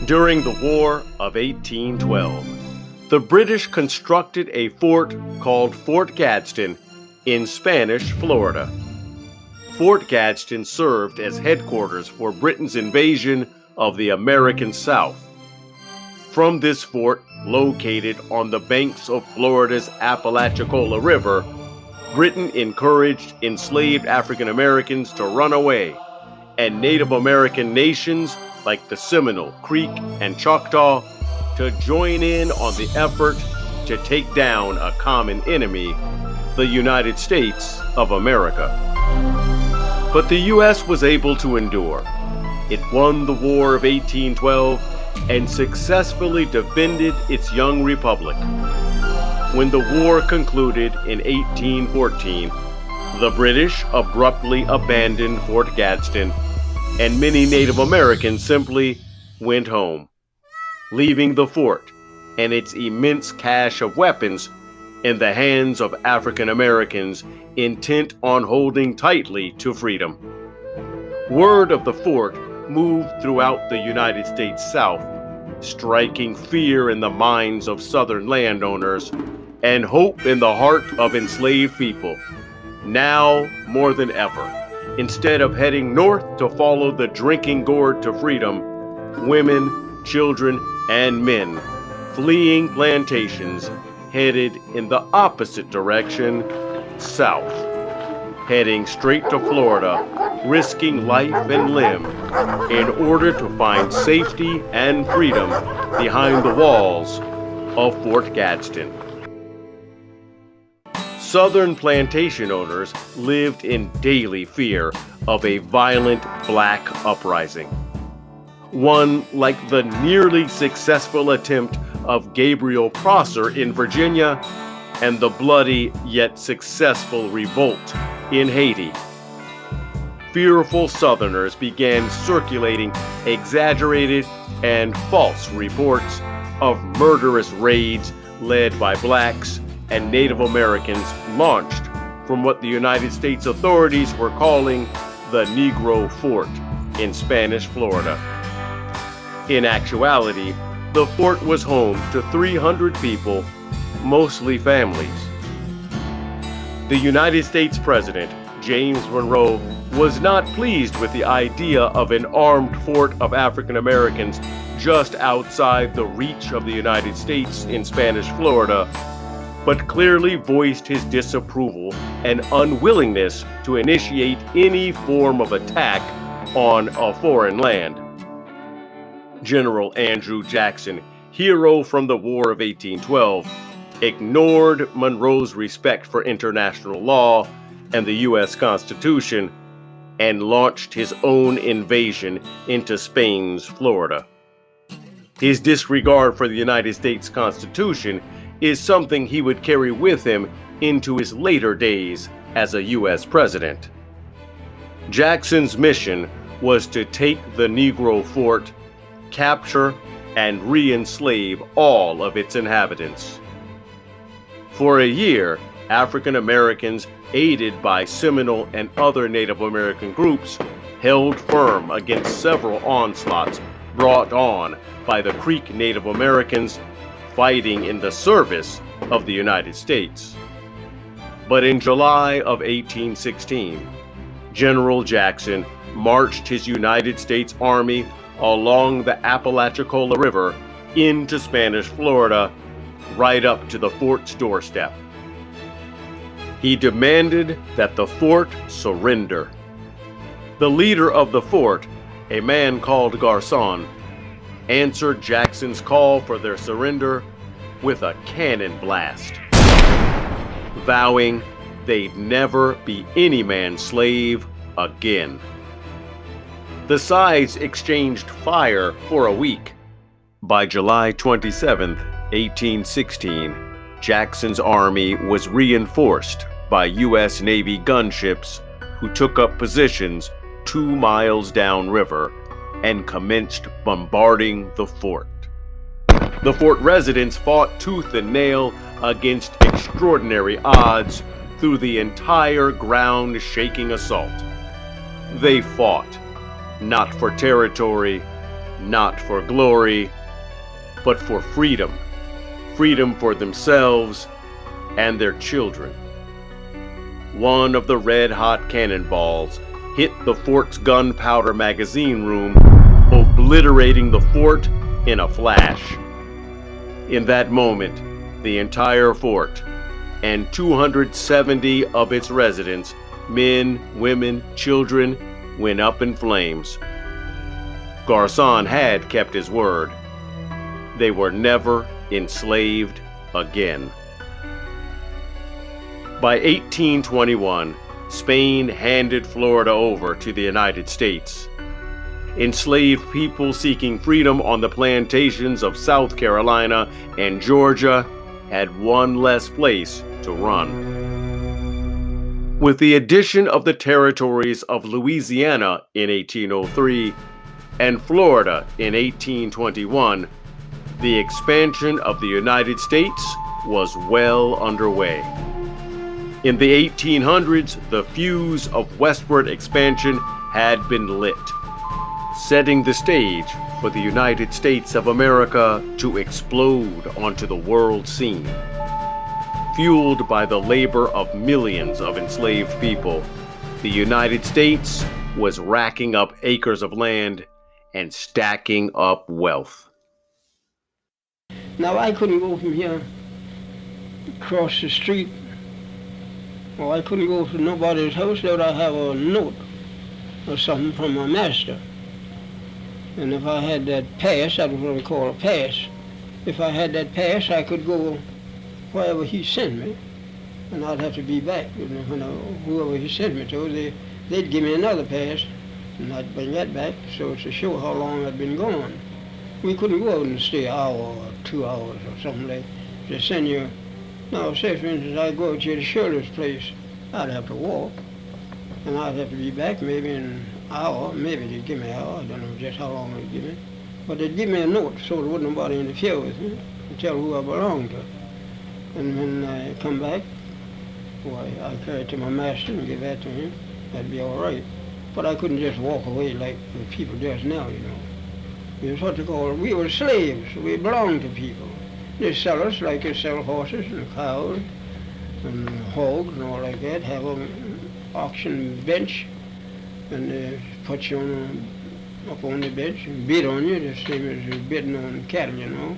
During the War of 1812, the British constructed a fort called Fort Gadsden in Spanish Florida. Fort Gadsden served as headquarters for Britain's invasion of the American South. From this fort, located on the banks of Florida's Apalachicola River, Britain encouraged enslaved African Americans to run away, and Native American nations like the Seminole, Creek, and Choctaw to join in on the effort to take down a common enemy, the United States of America. But the U.S. was able to endure. It won the War of 1812 and successfully defended its young republic. When the war concluded in 1814, the British abruptly abandoned Fort Gadsden, and many Native Americans simply went home, leaving the fort and its immense cache of weapons in the hands of African Americans intent on holding tightly to freedom. Word of the fort moved throughout the United States South, striking fear in the minds of Southern landowners and hope in the heart of enslaved people. Now more than ever, instead of heading north to follow the drinking gourd to freedom, women, children, and men fleeing plantations headed in the opposite direction, south, heading straight to Florida, risking life and limb in order to find safety and freedom behind the walls of Fort Gadsden. Southern plantation owners lived in daily fear of a violent black uprising. One like the nearly successful attempt of Gabriel Prosser in Virginia and the bloody yet successful revolt in Haiti. Fearful Southerners began circulating exaggerated and false reports of murderous raids led by blacks and Native Americans launched from what the United States authorities were calling the Negro Fort in Spanish Florida. In actuality, the fort was home to 300 people, mostly families. The United States President, James Monroe, was not pleased with the idea of an armed fort of African Americans just outside the reach of the United States in Spanish Florida, but clearly voiced his disapproval and unwillingness to initiate any form of attack on a foreign land. General Andrew Jackson, hero from the War of 1812, ignored Monroe's respect for international law and the U.S. Constitution and launched his own invasion into Spain's Florida. His disregard for the United States Constitution is something he would carry with him into his later days as a U.S. president. Jackson's mission was to take the Negro Fort, capture, and re-enslave all of its inhabitants. For a year, African Americans, aided by Seminole and other Native American groups, held firm against several onslaughts brought on by the Creek Native Americans fighting in the service of the United States. But in July of 1816, General Jackson marched his United States Army along the Apalachicola River into Spanish Florida, right up to the fort's doorstep. He demanded that the fort surrender. The leader of the fort, a man called Garçon, answered Jackson's call for their surrender with a cannon blast, vowing they'd never be any man's slave again. The sides exchanged fire for a week. By July 27, 1816, Jackson's army was reinforced by U.S. Navy gunships who took up positions 2 miles downriver and commenced bombarding the fort. The fort residents fought tooth and nail against extraordinary odds through the entire ground-shaking assault. They fought, not for territory, not for glory, but for freedom. Freedom for themselves and their children. One of the red-hot cannonballs hit the fort's gunpowder magazine room, obliterating the fort in a flash. In that moment, the entire fort and 270 of its residents, men, women, children, went up in flames. Garcon had kept his word. They were never enslaved again. By 1821, Spain handed Florida over to the United States. Enslaved people seeking freedom on the plantations of South Carolina and Georgia had one less place to run. With the addition of the territories of Louisiana in 1803 and Florida in 1821, the expansion of the United States was well underway. In the 1800s, the fuse of westward expansion had been lit, setting the stage for the United States of America to explode onto the world scene. Fueled by the labor of millions of enslaved people, the United States was racking up acres of land and stacking up wealth. Now I couldn't go from here across the street, or I couldn't go to nobody's house without I have a note or something from my master. And if I had that pass, that was what we call a pass. If I had that pass, I could go wherever he sent me, and I'd have to be back. Whoever he sent me to, they'd give me another pass, and I'd bring that back so to show how long I'd been gone. We couldn't go out and stay an hour or 2 hours or something like that. They send you. Now, say for instance, I go out to the Shirley's place, I'd have to walk, and I'd have to be back maybe in an hour. Maybe they'd give me an hour. I don't know just how long they'd give me, but they'd give me a note so there wouldn't nobody interfere with me and tell who I belonged to. And when I come back, why, I carry it to my master and give that to him. That'd be all right. But I couldn't just walk away like the people just now, you know. It was what they call, we were slaves. We belonged to people. They sell us like they sell horses and cows and hogs and all like that. Have an auction bench, and they put you up on the bench and bid on you, the same as bidding on cattle, you know.